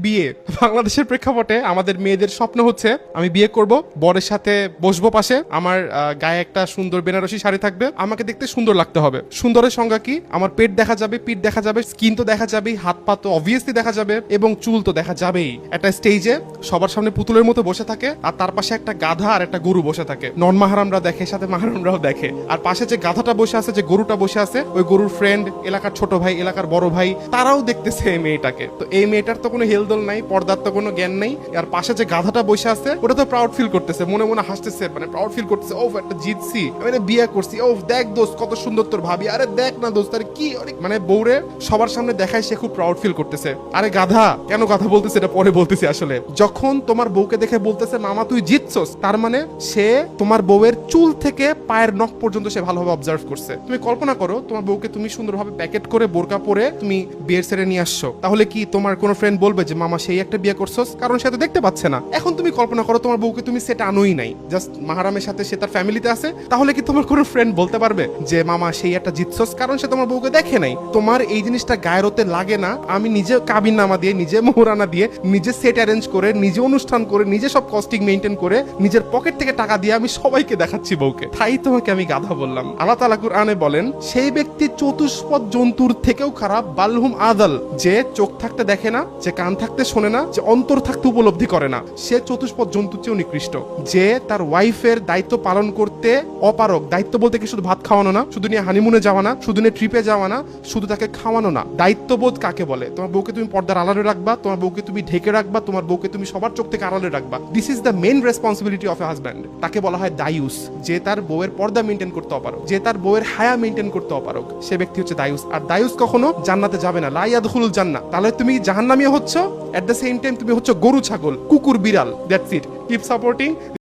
বিয়ে। বাংলাদেশের প্রেক্ষাপটে আমাদের মেয়েদের স্বপ্ন হচ্ছে আমি বিয়ে করব, বরের সাথে বসবো পাশে, আমার গায়ে একটা সুন্দর বেনারসি শাড়ি থাকবে, আমাকে দেখতে সুন্দর লাগতে হবে। সুন্দরের সংজ্ঞা কি? আমার পেট দেখা যাবে, পিঠ দেখা যাবে, স্কিন তো দেখা যাবেই, হাত পা তো অবভিয়াসলি দেখা যাবে, এবং চুল তো দেখা যাবেই। একটা স্টেজে সবার সামনে পুতুলের মতো বসে থাকে, আর তার পাশে একটা গাধা আর একটা গরু বসে থাকে। নন মাহারামরা দেখে, সাথে মাহারামরাও দেখে। আর পাশে যে গাধাটা বসে আছে, যে গরুটা বসে আছে, ওই গরুর ফ্রেন্ড, এলাকার ছোট ভাই, এলাকার বড় ভাই, তারাও দেখতেছে এই মেয়েটাকে। তো এই মেয়েটার তো কোনো হেলদোল নাই, পর্দার তো কোনো জ্ঞান নাই। আর পাশে যে গাধাটা বসে আছে, ওটা তো প্রাউড ফিল করতেছে, মনে মনে হাসতেছে, মানে প্রাউড ফিল করতেছে, ও একটা জিতছি, আমি এটা বিয়ে করছি, ও দেখ দোস্ত কত সুন্দর তোর ভাবি, আরে দেখ না দোস্ত, আরে কি, মানে বউরে সবার সামনে দেখায় সে খুব প্রাউড ফিল করতেছে। আরে গাধা, কেন কথা বলতেছে এটা পরে বলতেছি। আসলে যখন তোমার বউকে দেখে বলতেছে মামা তুই জিতছস, তার মানে সে তোমার বউয়ের চুল থেকে পায়ের নখ পর্যন্ত সে ভালোভাবে অবজার্ভ করছে। তুমি কল্পনা করো, তোমার বউকে তুমি সুন্দরভাবে প্যাকেট করে বোরকা পরে তুমি বিয়ের সেরে নিয়ে আসছো, তাহলে কি তোমার কোনো ফ্রেন্ড বলবে যে মামা সেই একটা বিয়ে করছস? কারণ সে তো দেখতে পাচ্ছে না। এখন তুমি কল্পনা করো তোমার বউকে তুমি সেটা আনোই নাই, জাস্ট মাহারামের সাথে সে তার ফ্যামিলিতে আছে, তাহলে কি তোমার কোনো ফ্রেন্ড বলতে পারবে যে মামা সেই একটা জিতছস? কারণ সে তোমার বউকে দেখে নাই। তোমার এই জিনিসটা গায়ের হতে লাগে না। আমি নিজে কাবিন নামা দিয়ে, নিজে মোহরানা দিয়ে, নিজে সেট অ্যারেঞ্জ করে, নিজে অনুষ্ঠান করে, নিজে সব কস্টিং মেইনটেইন করে, নিজের পকেট থেকে টাকা দিয়ে আমি সবাইকে দেখাচ্ছি বউকে। তাই তোমাকে আমি গাধা বললাম। আল্লাহ তাআলা কুরআনে বলেন, সেই ব্যক্তি চতুষ্পদ জন্তুর থেকেও খারাপ, বালহুম আদাল, যে চোখ থাকতে দেখে না, যে কান থাকতে শোনে না, যে অন্তর থাকতে উপলব্ধি করে না, সে চতুষ্পদ জন্তুর চেয়েও নিকৃষ্ট। যে তার ওয়াইফের দায়িত্ব পালন করতে অপারক। দায়িত্ব বলতে কি শুধু ভাত খাওয়ানো না, শুধু নিয়ে হানিমুনে যাওয়া না, শুধু নিয়ে ট্রিপে যাওয়া না, শুধু তাকে খাওয়ানো না। দায়িত্ববোধ কাকে বলে? তোমার বউকে তুমি পর্দার আড়ালে রাখবা, তোমার বউকে তুমি ঢেকে রাখবা, তোমার বউকে তুমি সবার চোখ থেকে আড়ালে রাখবা। This is the main responsibility of A husband. তাকে বলা হয় দায়ুস। যে তার বউয়ের পর্দা মেইনটেইন করতে অপারক, যে তার বউয়ের হায়া মেইনটেইন করতে অপারক, সে ব্যক্তি হচ্ছে দায়ুস। আর দায়ুস কখনো জান্নাতে যাবে না, লা ইয়াদখুলুল জান্নাহ। তাহলে তুমি জাহান্নামী হচ্ছ, এট দ্য সেম টাইম তুমি হচ্ছে গরু ছাগল, কুকুর বিড়াল। That's it. Keep supporting